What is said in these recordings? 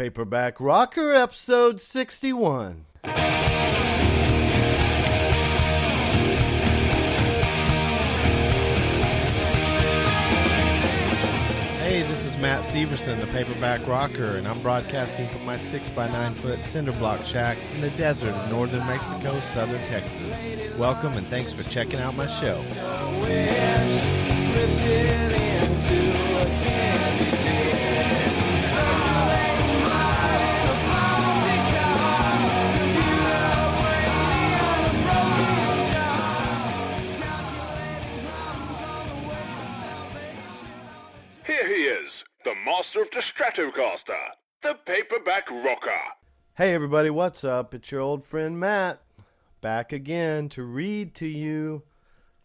Paperback Rocker, episode 61. Hey, this is Matt Severson, the Paperback Rocker, and I'm broadcasting from my 6x9 foot cinder block shack in the desert of northern Mexico, southern Texas. Welcome and thanks for checking out my show. Here he is, the master of the Stratocaster, the Paperback Rocker. Hey everybody, what's up? It's your old friend Matt, back again to read to you.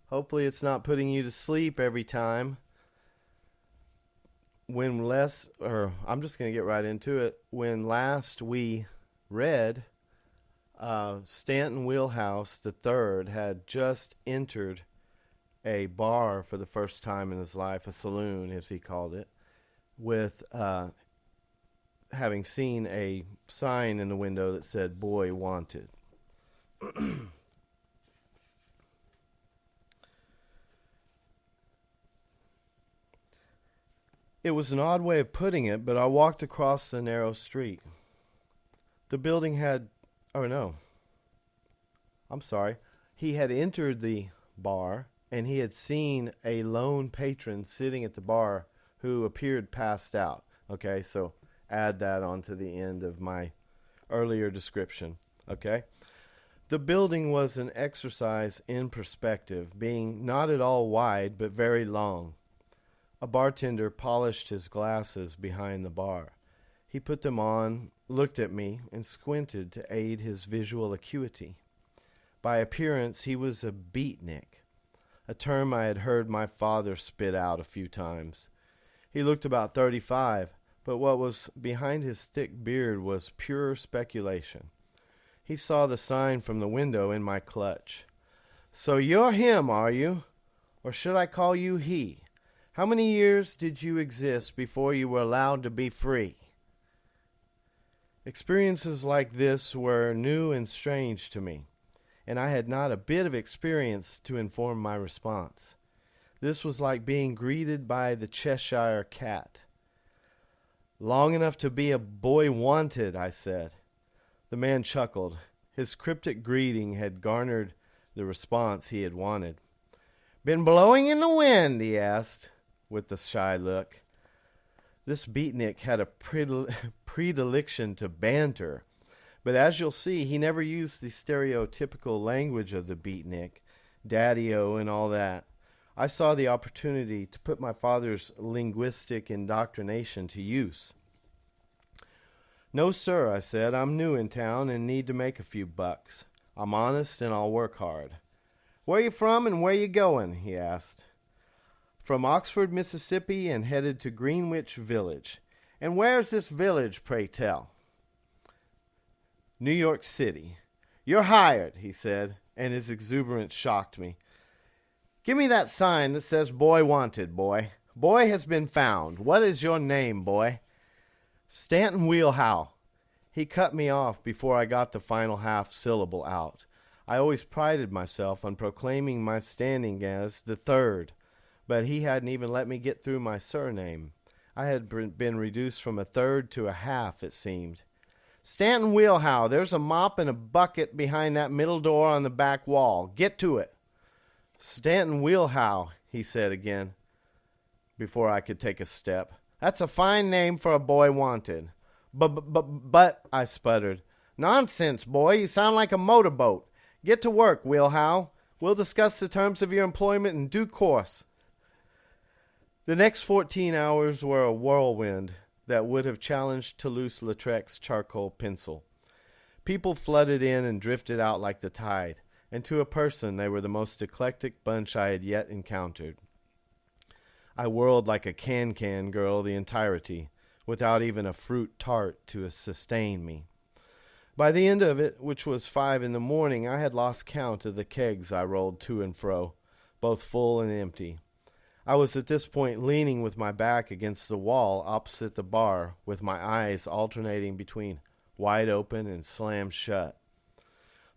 Hopefully it's not putting you to sleep every time. I'm just going to get right into it. When last we read, Stanton Wheelhouse III had just entered a bar for the first time in his life, a saloon as he called it, with having seen a sign in the window that said "Boy Wanted." It was an odd way of putting it, but I walked across the narrow street. The building had, he had entered the bar and he had seen a lone patron sitting at the bar who appeared passed out. Okay, so add that onto the end of my earlier description. Okay, the building was an exercise in perspective, being not at all wide but very long. A bartender polished his glasses behind the bar. He put them on, looked at me, and squinted to aid his visual acuity. By appearance, he was a beatnik, a term I had heard my father spit out a few times. He looked about 35, but what was behind his thick beard was pure speculation. He saw the sign from the window in my clutch. "So you're him, are you? Or should I call you he? How many years did you exist before you were allowed to be free?" Experiences like this were new and strange to me, and I had not a bit of experience to inform my response. This was like being greeted by the Cheshire Cat. "Long enough to be a boy wanted," I said. The man chuckled. His cryptic greeting had garnered the response he had wanted. "Been blowing in the wind?" he asked, with a shy look. This beatnik had a predilection to banter, but as you'll see, he never used the stereotypical language of the beatnik, daddy-o and all that. I saw the opportunity to put my father's linguistic indoctrination to use. "No, sir," I said. "I'm new in town and need to make a few bucks. I'm honest and I'll work hard." "Where you from and where you going?" he asked. "From Oxford, Mississippi, and headed to Greenwich Village." "And where's this village, pray tell?" "New York City." "You're hired," he said, and his exuberance shocked me. "Give me that sign that says 'Boy Wanted,' boy. Boy has been found. What is your name, boy?" "Stanton Wheelhouse." He cut me off before I got the final half syllable out. I always prided myself on proclaiming my standing as the third, but he hadn't even let me get through my surname. I had been reduced from a third to a half, it seemed. "Stanton Wheelhouse, there's a mop and a bucket behind that middle door on the back wall. Get to it." "Stanton Wheelhouse," he said again, before I could take a step. "That's a fine name for a boy wanted." But, I sputtered. "Nonsense, boy, you sound like a motorboat. Get to work, Wheelhouse. We'll discuss the terms of your employment in due course." The next 14 hours were a whirlwind that would have challenged Toulouse-Lautrec's charcoal pencil. People flooded in and drifted out like the tide, and to a person they were the most eclectic bunch I had yet encountered. I whirled like a can-can girl the entirety, without even a fruit tart to sustain me. By the end of it, which was 5 a.m, I had lost count of the kegs I rolled to and fro, both full and empty. I was at this point leaning with my back against the wall opposite the bar, with my eyes alternating between wide open and slammed shut.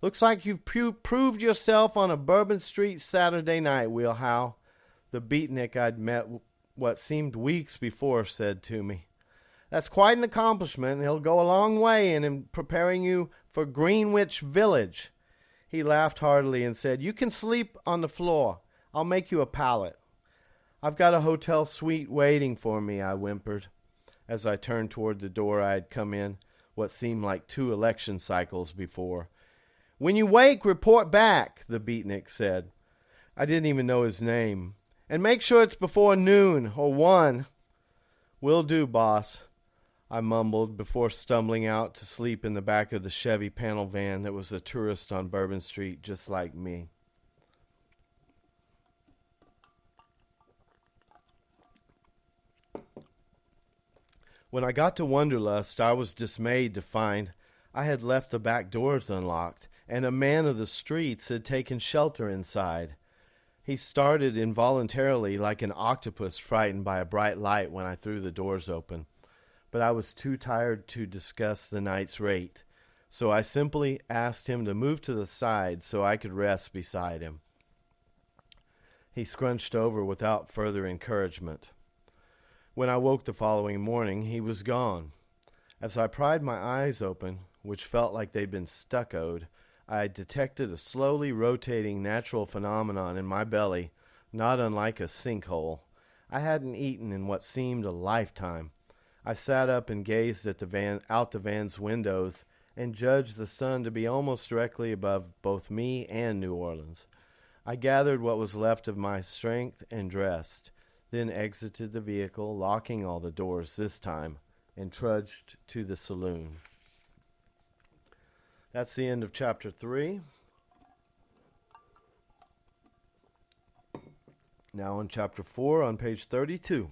"Looks like you've proved yourself on a Bourbon Street Saturday night, Will Howe," the beatnik I'd met what seemed weeks before said to me. "That's quite an accomplishment, and it'll go a long way in preparing you for Greenwich Village." He laughed heartily and said, "You can sleep on the floor. I'll make you a pallet." "I've got a hotel suite waiting for me," I whimpered, as I turned toward the door I had come in what seemed like 2 election cycles before. "When you wake, report back," the beatnik said. I didn't even know his name. "And make sure it's before noon or 1. "Will do, boss," I mumbled before stumbling out to sleep in the back of the Chevy panel van that was a tourist on Bourbon Street just like me. When I got to Wonderlust, I was dismayed to find I had left the back doors unlocked, and a man of the streets had taken shelter inside. He started involuntarily like an octopus frightened by a bright light when I threw the doors open, but I was too tired to discuss the night's rate, so I simply asked him to move to the side so I could rest beside him. He scrunched over without further encouragement. When I woke the following morning, he was gone. As I pried my eyes open, which felt like they'd been stuccoed, I detected a slowly rotating natural phenomenon in my belly, not unlike a sinkhole. I hadn't eaten in what seemed a lifetime. I sat up and gazed at out the van's windows and judged the sun to be almost directly above both me and New Orleans. I gathered what was left of my strength and dressed, then exited the vehicle, locking all the doors this time, and trudged to the saloon. That's the end of chapter 3. Now on chapter 4 on page 32.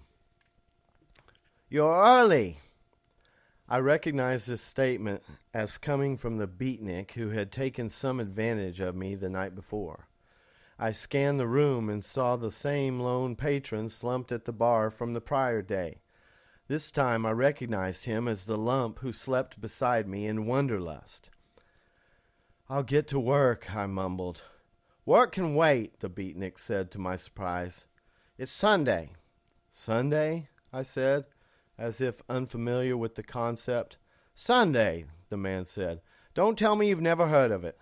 "You're early." I recognized this statement as coming from the beatnik who had taken some advantage of me the night before. I scanned the room and saw the same lone patron slumped at the bar from the prior day. This time I recognized him as the lump who slept beside me in Wonderlust. "I'll get to work," I mumbled. "Work can wait," the beatnik said to my surprise. "It's Sunday." "Sunday?" I said, as if unfamiliar with the concept. "Sunday," the man said. "Don't tell me you've never heard of it."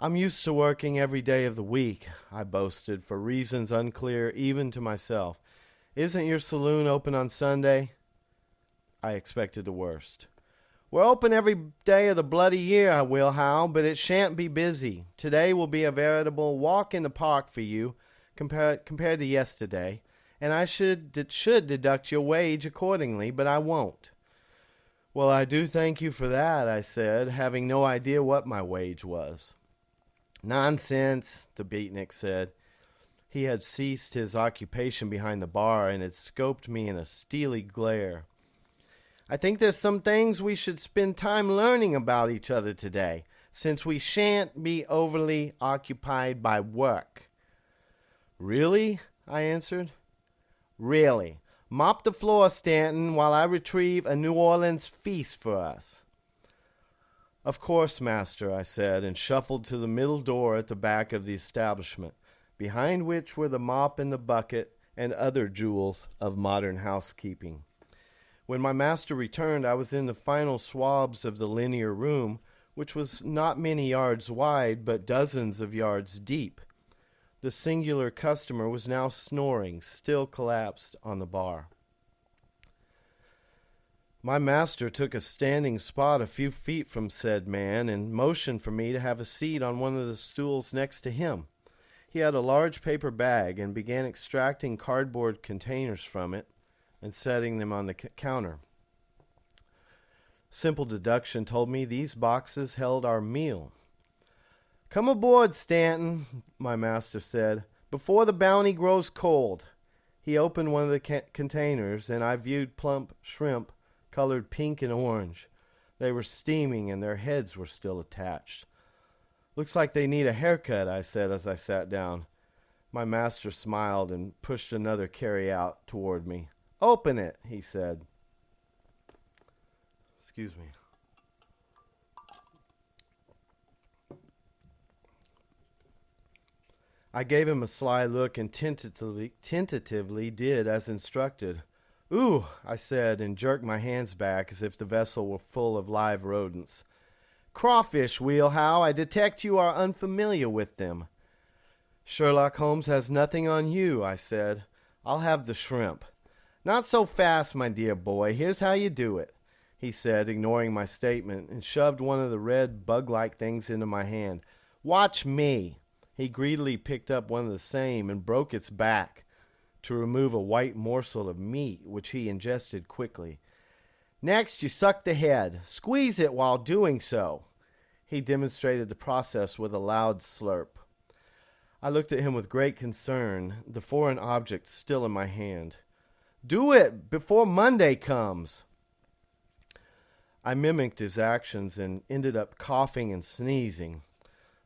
"I'm used to working every day of the week," I boasted, for reasons unclear even to myself. "Isn't your saloon open on Sunday?" I expected the worst. "We're open every day of the bloody year, Will Howe, but it shan't be busy. Today will be a veritable walk in the park for you, compared to yesterday, and I should deduct your wage accordingly, but I won't." "Well, I do thank you for that," I said, having no idea what my wage was. "Nonsense," the beatnik said. He had ceased his occupation behind the bar and had scoped me in a steely glare. "I think there's some things we should spend time learning about each other today, since we shan't be overly occupied by work." "Really?" I answered. "Really. Mop the floor, Stanton, while I retrieve a New Orleans feast for us." "Of course, master," I said, and shuffled to the middle door at the back of the establishment, behind which were the mop and the bucket and other jewels of modern housekeeping. When my master returned, I was in the final swabs of the linear room, which was not many yards wide, but dozens of yards deep. The singular customer was now snoring, still collapsed on the bar. My master took a standing spot a few feet from said man and motioned for me to have a seat on one of the stools next to him. He had a large paper bag and began extracting cardboard containers from it and setting them on the counter. Simple deduction told me these boxes held our meal. "Come aboard, Stanton," my master said, "before the bounty grows cold." He opened one of the containers, and I viewed plump shrimp colored pink and orange. They were steaming, and their heads were still attached. "Looks like they need a haircut," I said as I sat down. My master smiled and pushed another carry-out toward me. "Open it," he said. Excuse me. I gave him a sly look and tentatively did as instructed. "Ooh," I said, and jerked my hands back as if the vessel were full of live rodents. "Crawfish, Wheelhow. I detect you are unfamiliar with them." "Sherlock Holmes has nothing on you," I said. "I'll have the shrimp." "Not so fast, my dear boy. Here's how you do it," he said, ignoring my statement, and shoved one of the red bug-like things into my hand. "Watch me." He greedily picked up one of the same and broke its back to remove a white morsel of meat, which he ingested quickly. "Next, you suck the head. Squeeze it while doing so." He demonstrated the process with a loud slurp. I looked at him with great concern, the foreign object still in my hand. "Do it before Monday comes." I mimicked his actions and ended up coughing and sneezing.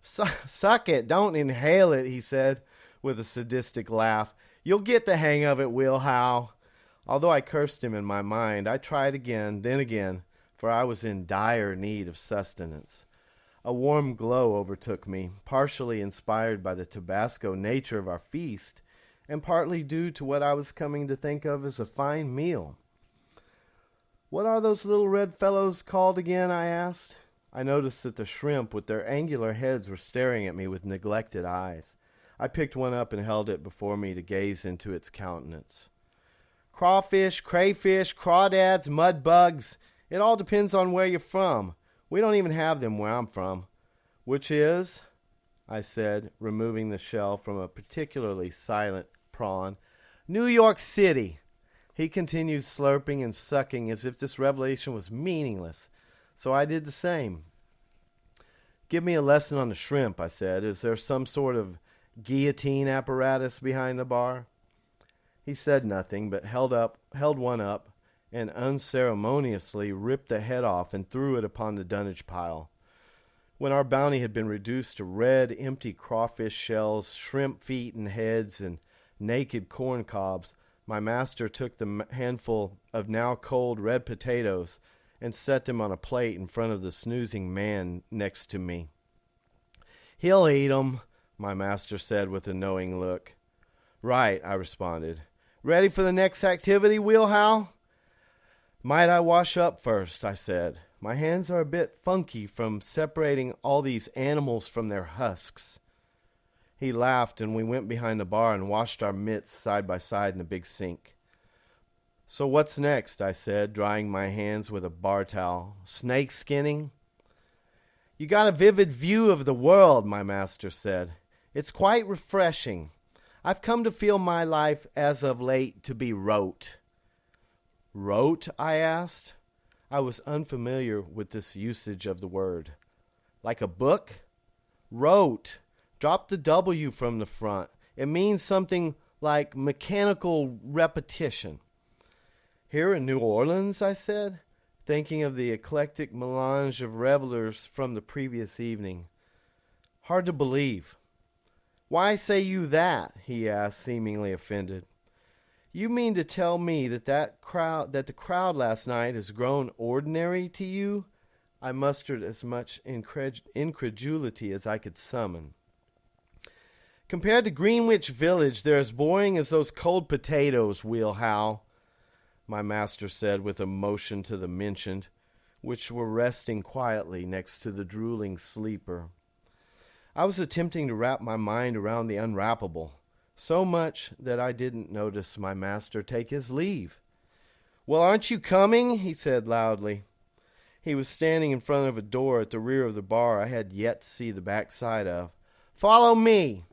"Suck it, don't inhale it," he said, with a sadistic laugh. "You'll get the hang of it, Wheelhow." Although I cursed him in my mind, I tried again, then again, for I was in dire need of sustenance. A warm glow overtook me, partially inspired by the Tabasco nature of our feast, and partly due to what I was coming to think of as a fine meal. "What are those little red fellows called again?" I asked. I noticed that the shrimp with their angular heads were staring at me with neglected eyes. I picked one up and held it before me to gaze into its countenance. "Crawfish, crayfish, crawdads, mud bugs. It all depends on where you're from. We don't even have them where I'm from." "Which is?" I said, removing the shell from a particularly silent prawn. "New York City." He continued slurping and sucking as if this revelation was meaningless, so I did the same. "Give me a lesson on the shrimp," I said. "Is there some sort of guillotine apparatus behind the bar?" He said nothing, but held one up, and unceremoniously ripped the head off and threw it upon the dunnage pile. When our bounty had been reduced to red, empty crawfish shells, shrimp feet and heads, and naked corn cobs, my master took the handful of now cold red potatoes and set them on a plate in front of the snoozing man next to me. "He'll eat 'em," my master said with a knowing look. "Right," I responded. "Ready for the next activity, Wheelhow?" "Might I wash up first?" I said. "My hands are a bit funky from separating all these animals from their husks." He laughed, and we went behind the bar and washed our mitts side by side in the big sink. "So what's next?" I said, drying my hands with a bar towel. "Snake skinning?" "You got a vivid view of the world," my master said. "It's quite refreshing. I've come to feel my life as of late to be rote." "Rote?" I asked. I was unfamiliar with this usage of the word. "Like a book?" "Rote. Drop the W from the front. It means something like mechanical repetition." "Here in New Orleans?" I said, thinking of the eclectic melange of revelers from the previous evening. "Hard to believe." "Why say you that?" he asked, seemingly offended. "You mean to tell me that the crowd last night has grown ordinary to you?" I mustered as much incredulity as I could summon. "Compared to Greenwich Village, they're as boring as those cold potatoes, Wheelhow," my master said with a motion to the mentioned, which were resting quietly next to the drooling sleeper. I was attempting to wrap my mind around the unwrappable, so much that I didn't notice my master take his leave. "Well, aren't you coming?" he said loudly. He was standing in front of a door at the rear of the bar I had yet to see the back side of. "Follow me."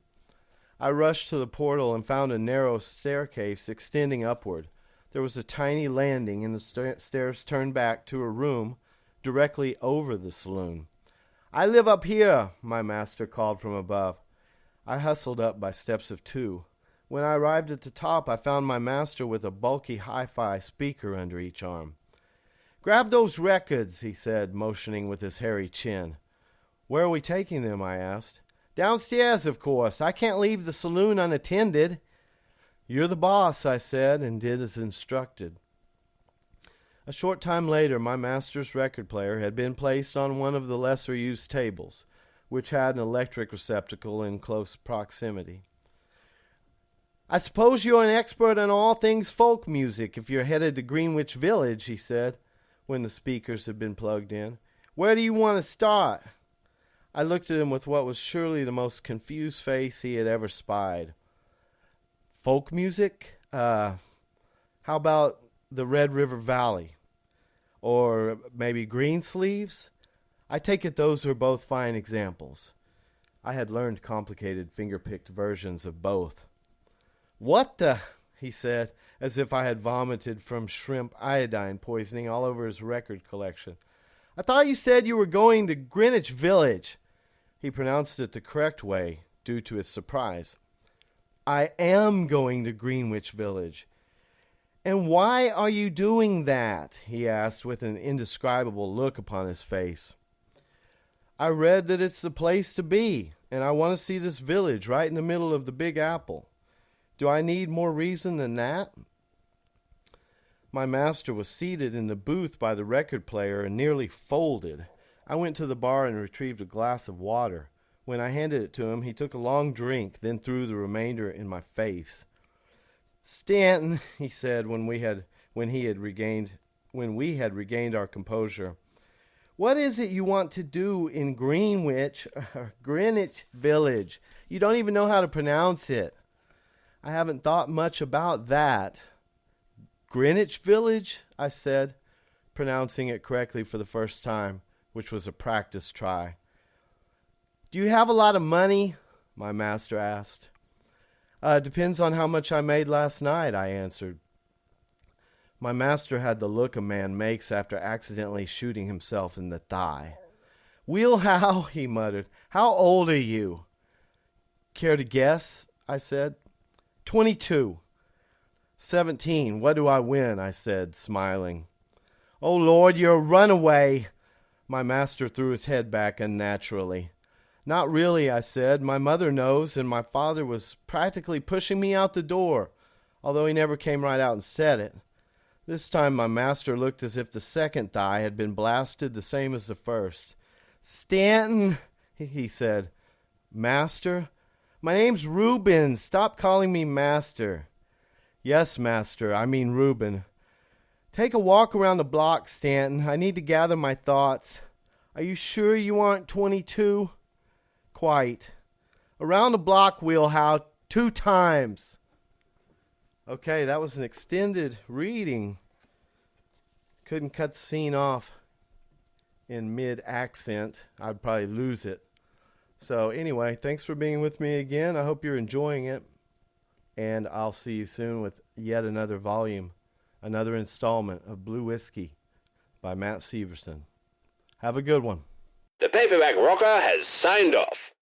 I rushed to the portal and found a narrow staircase extending upward. There was a tiny landing, and the stairs turned back to a room directly over the saloon. "I live up here," my master called from above. I hustled up by steps of 2. When I arrived at the top, I found my master with a bulky hi-fi speaker under each arm. "Grab those records," he said, motioning with his hairy chin. "Where are we taking them?" I asked. Downstairs, of course. I can't leave the saloon unattended. You're the boss, I said, and did as instructed. A short time later, my master's record player had been placed on one of the lesser-used tables, which had an electric receptacle in close proximity. I suppose you're an expert in all things folk music if you're headed to Greenwich Village, he said, when the speakers had been plugged in. Where do you want to start? I looked at him with what was surely the most confused face he had ever spied. Folk music? How about the Red River Valley? Or maybe Greensleeves? I take it those are both fine examples. I had learned complicated finger-picked versions of both. What the? He said, as if I had vomited from shrimp iodine poisoning all over his record collection. I thought you said you were going to Greenwich Village. He pronounced it the correct way, due to his surprise. I am going to Greenwich Village. And why are you doing that? He asked with an indescribable look upon his face. I read that it's the place to be, and I want to see this village right in the middle of the Big Apple. Do I need more reason than that? My master was seated in the booth by the record player and nearly folded. I went to the bar and retrieved a glass of water. When I handed it to him, he took a long drink, then threw the remainder in my face. Stanton, he said when we had regained our composure, what is it you want to do in Greenwich Village? You don't even know how to pronounce it. I haven't thought much about that. Greenwich Village, I said, pronouncing it correctly for the first time, which was a practice try. Do you have a lot of money? My master asked. Depends on how much I made last night, I answered. My master had the look a man makes after accidentally shooting himself in the thigh. Wheelhow, he muttered. How old are you? Care to guess? I said. 22. 17. What do I win? I said, smiling. Oh, Lord, you're a runaway. My master threw his head back unnaturally. Not really, I said. My mother knows, and my father was practically pushing me out the door, although he never came right out and said it. This time my master looked as if the second thigh had been blasted the same as the first. Stanton, he said. Master? My name's Reuben. Stop calling me master. Yes, master. I mean Reuben. Take a walk around the block, Stanton. I need to gather my thoughts. Are you sure you aren't 22? Quite. Around the block, Wheelhouse, 2 times. Okay, that was an extended reading. Couldn't cut the scene off in mid-accent. I'd probably lose it. So anyway, thanks for being with me again. I hope you're enjoying it. And I'll see you soon with yet another volume, another installment of Blue Whiskey by Matt Severson. Have a good one. The Paperback Rocker has signed off.